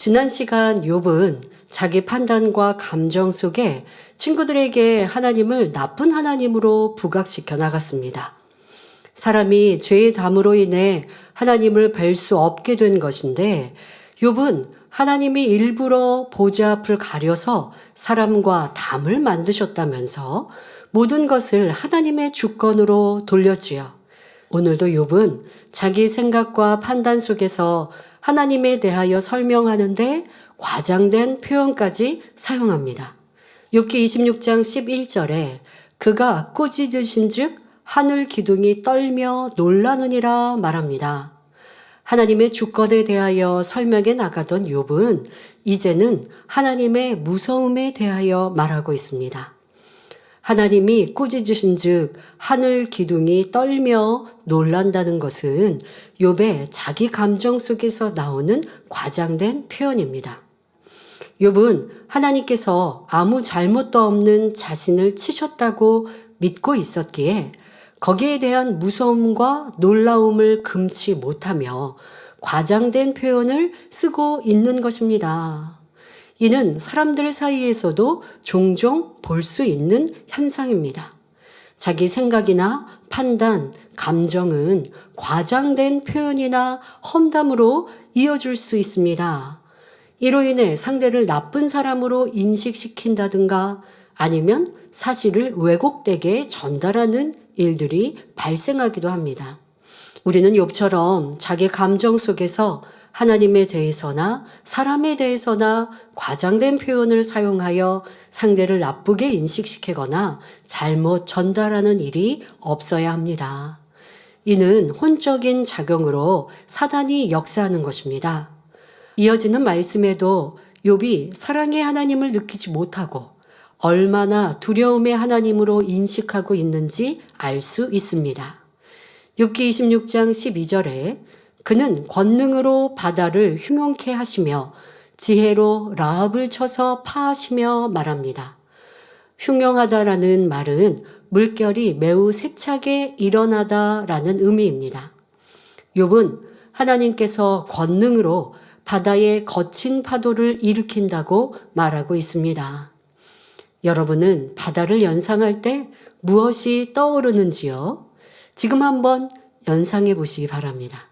지난 시간 욥은 자기 판단과 감정 속에 친구들에게 하나님을 나쁜 하나님으로 부각시켜 나갔습니다. 사람이 죄의 담으로 인해 하나님을 뵐 수 없게 된 것인데 욥은 하나님이 일부러 보좌 앞을 가려서 사람과 담을 만드셨다면서 모든 것을 하나님의 주권으로 돌렸지요. 오늘도 욥은 자기 생각과 판단 속에서 하나님에 대하여 설명하는데 과장된 표현까지 사용합니다. 욥기 26장 11절에 그가 꾸짖으신즉 하늘 기둥이 떨며 놀라느니라 말합니다. 하나님의 주권에 대하여 설명해 나가던 욥은 이제는 하나님의 무서움에 대하여 말하고 있습니다. 하나님이 꾸짖으신즉 하늘 기둥이 떨며 놀란다는 것은 욥의 자기 감정 속에서 나오는 과장된 표현입니다. 욥은 하나님께서 아무 잘못도 없는 자신을 치셨다고 믿고 있었기에 거기에 대한 무서움과 놀라움을 금치 못하며 과장된 표현을 쓰고 있는 것입니다. 이는 사람들 사이에서도 종종 볼 수 있는 현상입니다. 자기 생각이나 판단, 감정은 과장된 표현이나 험담으로 이어질 수 있습니다. 이로 인해 상대를 나쁜 사람으로 인식시킨다든가 아니면 사실을 왜곡되게 전달하는 일들이 발생하기도 합니다. 우리는 욥처럼 자기 감정 속에서 하나님에 대해서나 사람에 대해서나 과장된 표현을 사용하여 상대를 나쁘게 인식시키거나 잘못 전달하는 일이 없어야 합니다. 이는 혼적인 작용으로 사단이 역사하는 것입니다. 이어지는 말씀에도 욥이 사랑의 하나님을 느끼지 못하고 얼마나 두려움의 하나님으로 인식하고 있는지 알 수 있습니다. 욥기 26장 12절에 그는 권능으로 바다를 흉용케 하시며 지혜로 라합을 쳐서 파하시며 말합니다. 흉용하다라는 말은 물결이 매우 세차게 일어나다라는 의미입니다. 욥은 하나님께서 권능으로 바다의 거친 파도를 일으킨다고 말하고 있습니다. 여러분은 바다를 연상할 때 무엇이 떠오르는지요? 지금 한번 연상해 보시기 바랍니다.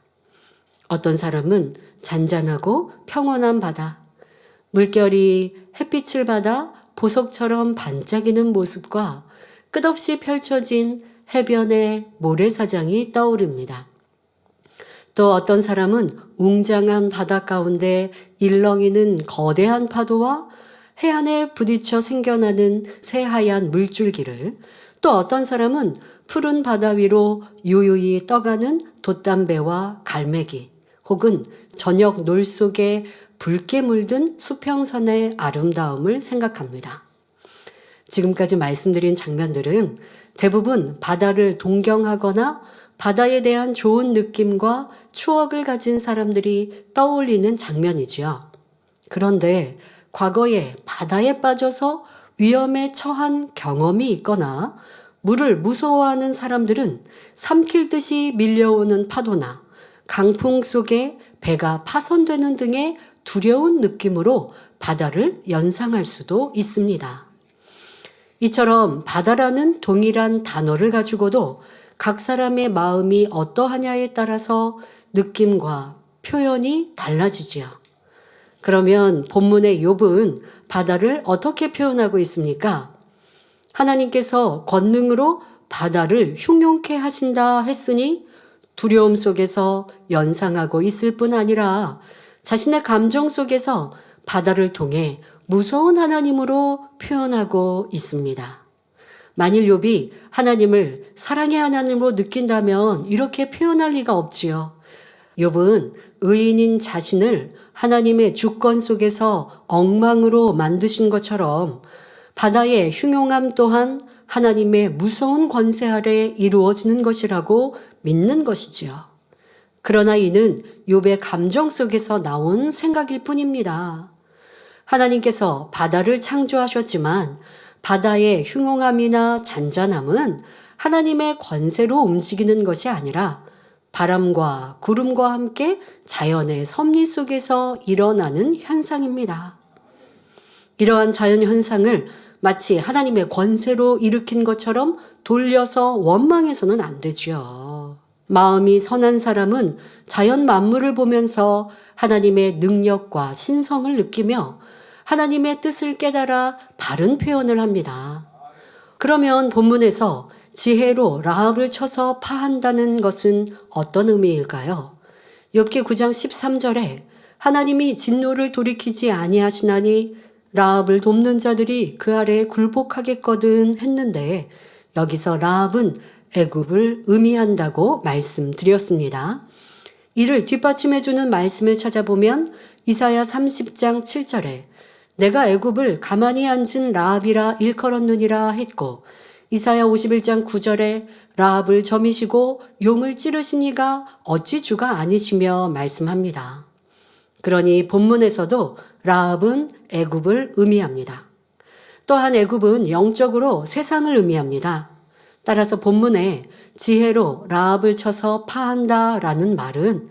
어떤 사람은 잔잔하고 평온한 바다, 물결이 햇빛을 받아 보석처럼 반짝이는 모습과 끝없이 펼쳐진 해변의 모래사장이 떠오릅니다. 또 어떤 사람은 웅장한 바다 가운데 일렁이는 거대한 파도와 해안에 부딪혀 생겨나는 새하얀 물줄기를, 또 어떤 사람은 푸른 바다 위로 요요히 떠가는 돛담배와 갈매기, 혹은 저녁 놀 속에 붉게 물든 수평선의 아름다움을 생각합니다. 지금까지 말씀드린 장면들은 대부분 바다를 동경하거나 바다에 대한 좋은 느낌과 추억을 가진 사람들이 떠올리는 장면이지요. 그런데 과거에 바다에 빠져서 위험에 처한 경험이 있거나 물을 무서워하는 사람들은 삼킬 듯이 밀려오는 파도나 강풍 속에 배가 파손되는 등의 두려운 느낌으로 바다를 연상할 수도 있습니다. 이처럼 바다라는 동일한 단어를 가지고도 각 사람의 마음이 어떠하냐에 따라서 느낌과 표현이 달라지지요. 그러면 본문의 욥은 바다를 어떻게 표현하고 있습니까? 하나님께서 권능으로 바다를 흉용케 하신다 했으니 두려움 속에서 연상하고 있을 뿐 아니라 자신의 감정 속에서 바다를 통해 무서운 하나님으로 표현하고 있습니다. 만일 욥이 하나님을 사랑의 하나님으로 느낀다면 이렇게 표현할 리가 없지요. 욥은 의인인 자신을 하나님의 주권 속에서 엉망으로 만드신 것처럼 바다의 흉용함 또한 하나님의 무서운 권세 아래 이루어지는 것이라고 믿는 것이지요. 그러나 이는 욥의 감정 속에서 나온 생각일 뿐입니다. 하나님께서 바다를 창조하셨지만 바다의 흉용함이나 잔잔함은 하나님의 권세로 움직이는 것이 아니라 바람과 구름과 함께 자연의 섭리 속에서 일어나는 현상입니다. 이러한 자연 현상을 마치 하나님의 권세로 일으킨 것처럼 돌려서 원망해서는 안 되죠. 마음이 선한 사람은 자연 만물을 보면서 하나님의 능력과 신성을 느끼며 하나님의 뜻을 깨달아 바른 표현을 합니다. 그러면 본문에서 지혜로 라합을 쳐서 파한다는 것은 어떤 의미일까요? 욥기 9장 13절에 하나님이 진노를 돌이키지 아니하시나니 라합을 돕는 자들이 그 아래에 굴복하겠거든 했는데, 여기서 라합은 애굽을 의미한다고 말씀드렸습니다. 이를 뒷받침해주는 말씀을 찾아보면 이사야 30장 7절에 내가 애굽을 가만히 앉은 라합이라 일컬었느니라 했고, 이사야 51장 9절에 라합을 점이시고 용을 찌르시니가 어찌 주가 아니시며 말씀합니다. 그러니 본문에서도 라합은 애굽을 의미합니다. 또한 애굽은 영적으로 세상을 의미합니다. 따라서 본문에 지혜로 라합을 쳐서 파한다 라는 말은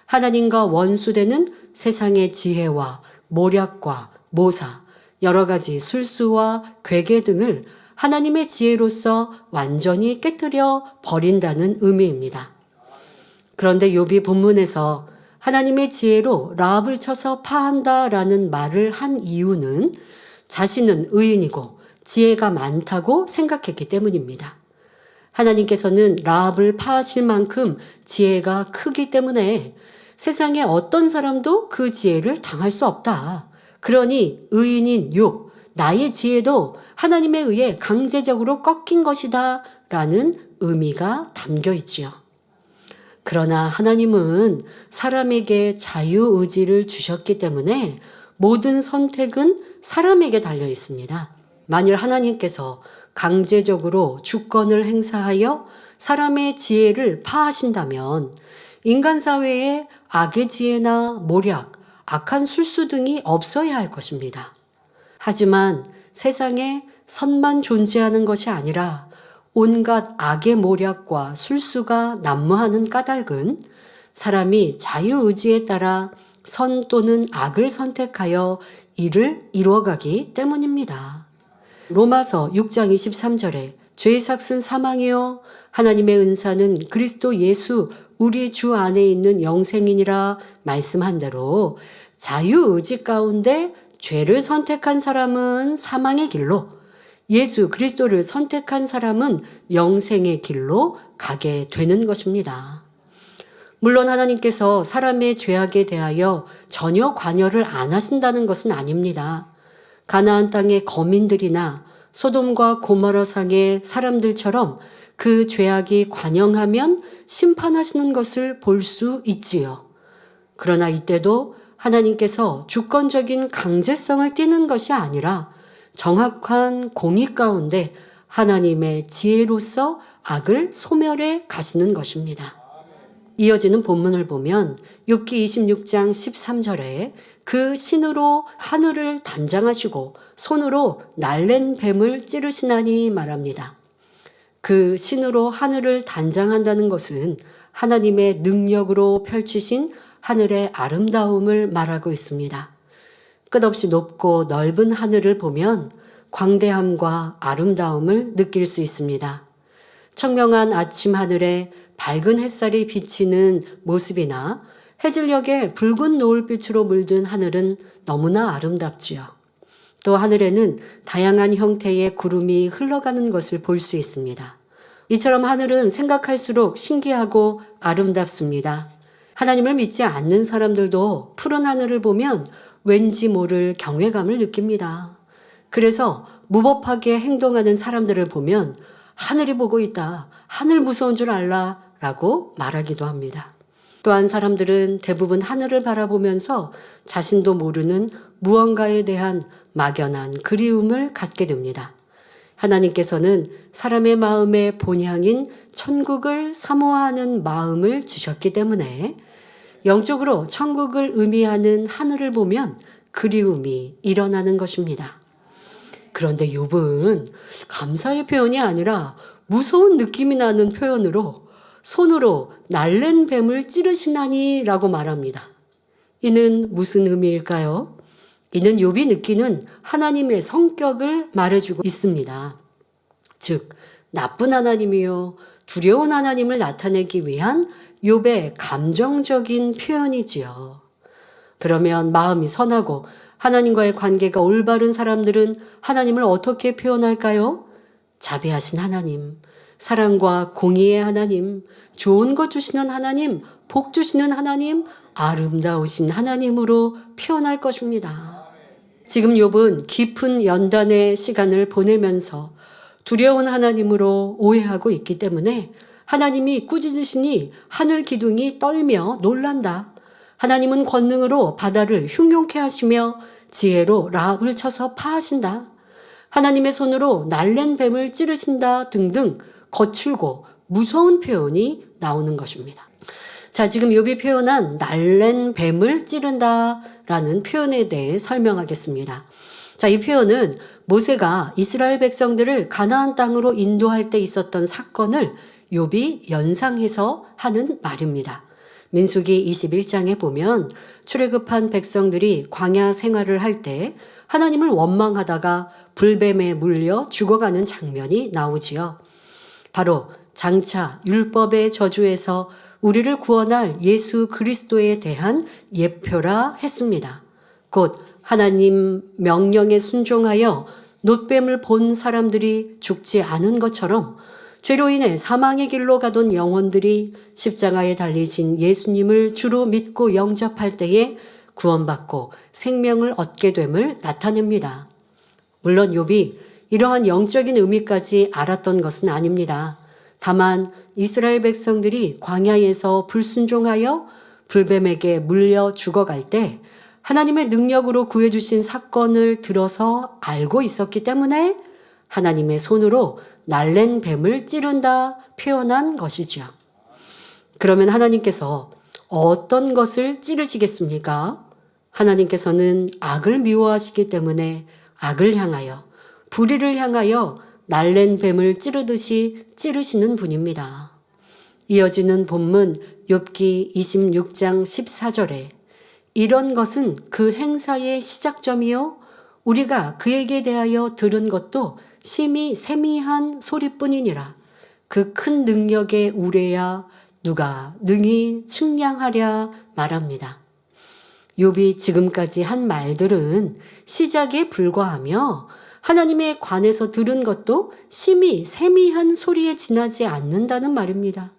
하나님과 원수되는 세상의 지혜와 모략과 모사, 여러 가지 술수와 괴계 등을 하나님의 지혜로서 완전히 깨뜨려 버린다는 의미입니다. 그런데 욥이 본문에서 하나님의 지혜로 라합을 쳐서 파한다라는 말을 한 이유는 자신은 의인이고 지혜가 많다고 생각했기 때문입니다. 하나님께서는 라합을 파하실 만큼 지혜가 크기 때문에 세상에 어떤 사람도 그 지혜를 당할 수 없다. 그러니 의인인 욥, 나의 지혜도 하나님에 의해 강제적으로 꺾인 것이다 라는 의미가 담겨 있지요. 그러나 하나님은 사람에게 자유의지를 주셨기 때문에 모든 선택은 사람에게 달려 있습니다. 만일 하나님께서 강제적으로 주권을 행사하여 사람의 지혜를 파하신다면 인간 사회에 악의 지혜나 모략, 악한 술수 등이 없어야 할 것입니다. 하지만 세상에 선만 존재하는 것이 아니라 온갖 악의 모략과 술수가 난무하는 까닭은 사람이 자유의지에 따라 선 또는 악을 선택하여 이를 이루어가기 때문입니다. 로마서 6장 23절에 죄의 삭은 사망이요 하나님의 은사는 그리스도 예수 우리 주 안에 있는 영생이니라 말씀한 대로 자유의지 가운데 죄를 선택한 사람은 사망의 길로, 예수 그리스도를 선택한 사람은 영생의 길로 가게 되는 것입니다. 물론 하나님께서 사람의 죄악에 대하여 전혀 관여를 안 하신다는 것은 아닙니다. 가나안 땅의 거민들이나 소돔과 고모라 상의 사람들처럼 그 죄악이 관영하면 심판하시는 것을 볼 수 있지요. 그러나 이때도 하나님께서 주권적인 강제성을 띠는 것이 아니라 정확한 공의 가운데 하나님의 지혜로서 악을 소멸해 가시는 것입니다. 이어지는 본문을 보면 욥기 26장 13절에 그 신으로 하늘을 단장하시고 손으로 날랜 뱀을 찌르시나니 말합니다. 그 신으로 하늘을 단장한다는 것은 하나님의 능력으로 펼치신 하늘의 아름다움을 말하고 있습니다. 끝없이 높고 넓은 하늘을 보면 광대함과 아름다움을 느낄 수 있습니다. 청명한 아침 하늘에 밝은 햇살이 비치는 모습이나 해질녘에 붉은 노을빛으로 물든 하늘은 너무나 아름답지요. 또 하늘에는 다양한 형태의 구름이 흘러가는 것을 볼 수 있습니다. 이처럼 하늘은 생각할수록 신기하고 아름답습니다. 하나님을 믿지 않는 사람들도 푸른 하늘을 보면 왠지 모를 경외감을 느낍니다. 그래서 무법하게 행동하는 사람들을 보면 하늘이 보고 있다, 하늘 무서운 줄 알라 라고 말하기도 합니다. 또한 사람들은 대부분 하늘을 바라보면서 자신도 모르는 무언가에 대한 막연한 그리움을 갖게 됩니다. 하나님께서는 사람의 마음의 본향인 천국을 사모하는 마음을 주셨기 때문에 영적으로 천국을 의미하는 하늘을 보면 그리움이 일어나는 것입니다. 그런데 욥은 감사의 표현이 아니라 무서운 느낌이 나는 표현으로 손으로 날랜 뱀을 찌르시나니 라고 말합니다. 이는 무슨 의미일까요? 이는 욥이 느끼는 하나님의 성격을 말해주고 있습니다. 즉 나쁜 하나님이요 두려운 하나님을 나타내기 위한 욥의 감정적인 표현이지요. 그러면 마음이 선하고 하나님과의 관계가 올바른 사람들은 하나님을 어떻게 표현할까요? 자비하신 하나님, 사랑과 공의의 하나님, 좋은 것 주시는 하나님, 복 주시는 하나님, 아름다우신 하나님으로 표현할 것입니다. 지금 욥은 깊은 연단의 시간을 보내면서 두려운 하나님으로 오해하고 있기 때문에 하나님이 꾸짖으시니 하늘 기둥이 떨며 놀란다. 하나님은 권능으로 바다를 흉용케 하시며 지혜로 라합을 쳐서 파하신다. 하나님의 손으로 날랜 뱀을 찌르신다 등등 거칠고 무서운 표현이 나오는 것입니다. 자, 지금 욥이 표현한 날랜 뱀을 찌른다라는 표현에 대해 설명하겠습니다. 자, 이 표현은 모세가 이스라엘 백성들을 가나안 땅으로 인도할 때 있었던 사건을 욥이 연상해서 하는 말입니다. 민수기 21장에 보면 출애굽한 백성들이 광야 생활을 할 때 하나님을 원망하다가 불뱀에 물려 죽어가는 장면이 나오지요. 바로 장차 율법의 저주에서 우리를 구원할 예수 그리스도에 대한 예표라 했습니다. 곧 하나님 명령에 순종하여 놋뱀을 본 사람들이 죽지 않은 것처럼 죄로 인해 사망의 길로 가던 영혼들이 십자가에 달리신 예수님을 주로 믿고 영접할 때에 구원받고 생명을 얻게 됨을 나타냅니다. 물론 욥이 이러한 영적인 의미까지 알았던 것은 아닙니다. 다만 이스라엘 백성들이 광야에서 불순종하여 불뱀에게 물려 죽어갈 때 하나님의 능력으로 구해주신 사건을 들어서 알고 있었기 때문에 하나님의 손으로 날랜 뱀을 찌른다 표현한 것이죠. 그러면 하나님께서 어떤 것을 찌르시겠습니까? 하나님께서는 악을 미워하시기 때문에 악을 향하여 불의를 향하여 날랜 뱀을 찌르듯이 찌르시는 분입니다. 이어지는 본문 욥기 26장 14절에 이런 것은 그 행사의 시작점이요 우리가 그에게 대하여 들은 것도 심히 세미한 소리뿐이니라. 그 큰 능력의 우레야 누가 능히 측량하랴 말합니다. 욥이 지금까지 한 말들은 시작에 불과하며 하나님의 관에서 들은 것도 심히 세미한 소리에 지나지 않는다는 말입니다.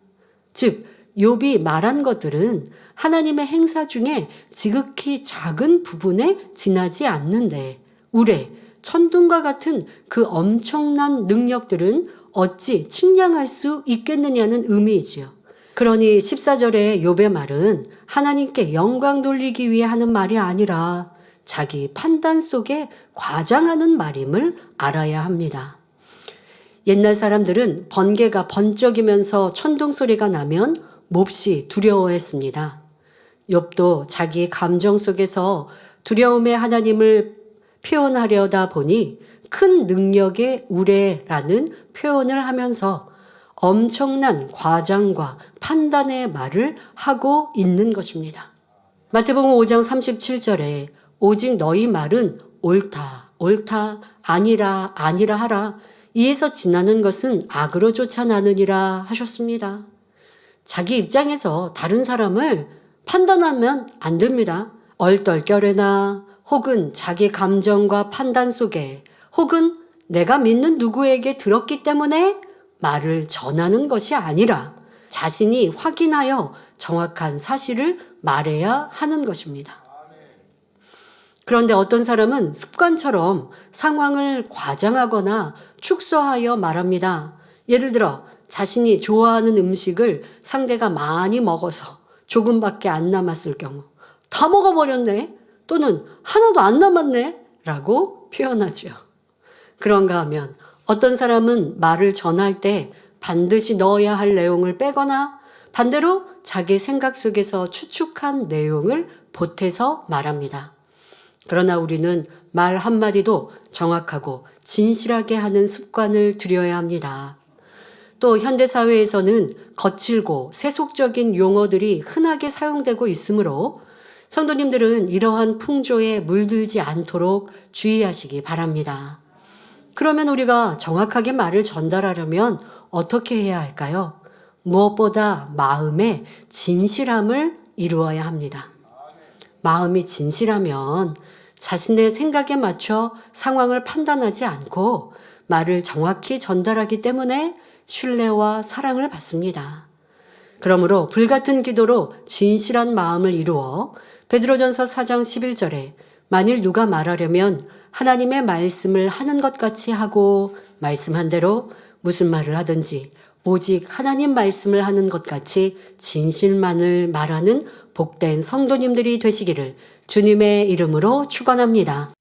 즉 욥이 말한 것들은 하나님의 행사 중에 지극히 작은 부분에 지나지 않는데 우레, 천둥과 같은 그 엄청난 능력들은 어찌 측량할 수 있겠느냐는 의미이지요. 그러니 14절의 욥의 말은 하나님께 영광 돌리기 위해 하는 말이 아니라 자기 판단 속에 과장하는 말임을 알아야 합니다. 옛날 사람들은 번개가 번쩍이면서 천둥 소리가 나면 몹시 두려워했습니다. 욥도 자기 감정 속에서 두려움의 하나님을 표현하려다 보니 큰 능력의 우레라는 표현을 하면서 엄청난 과장과 판단의 말을 하고 있는 것입니다. 마태복음 5장 37절에 오직 너희 말은 옳다, 옳다, 아니라, 아니라 하라. 이에서 지나는 것은 악으로 쫓아나느니라 하셨습니다. 자기 입장에서 다른 사람을 판단하면 안 됩니다. 얼떨결에나 혹은 자기 감정과 판단 속에 혹은 내가 믿는 누구에게 들었기 때문에 말을 전하는 것이 아니라 자신이 확인하여 정확한 사실을 말해야 하는 것입니다. 그런데 어떤 사람은 습관처럼 상황을 과장하거나 축소하여 말합니다. 예를 들어 자신이 좋아하는 음식을 상대가 많이 먹어서 조금밖에 안 남았을 경우 다 먹어버렸네 또는 하나도 안 남았네 라고 표현하죠. 그런가 하면 어떤 사람은 말을 전할 때 반드시 넣어야 할 내용을 빼거나 반대로 자기 생각 속에서 추측한 내용을 보태서 말합니다. 그러나 우리는 말 한마디도 정확하고 진실하게 하는 습관을 들여야 합니다. 또 현대사회에서는 거칠고 세속적인 용어들이 흔하게 사용되고 있으므로 성도님들은 이러한 풍조에 물들지 않도록 주의하시기 바랍니다. 그러면 우리가 정확하게 말을 전달하려면 어떻게 해야 할까요? 무엇보다 마음의 진실함을 이루어야 합니다. 마음이 진실하면 자신의 생각에 맞춰 상황을 판단하지 않고 말을 정확히 전달하기 때문에 신뢰와 사랑을 받습니다. 그러므로 불같은 기도로 진실한 마음을 이루어 베드로전서 4장 11절에 만일 누가 말하려면 하나님의 말씀을 하는 것 같이 하고 말씀한 대로 무슨 말을 하든지 오직 하나님 말씀을 하는 것 같이 진실만을 말하는 복된 성도님들이 되시기를 주님의 이름으로 축원합니다.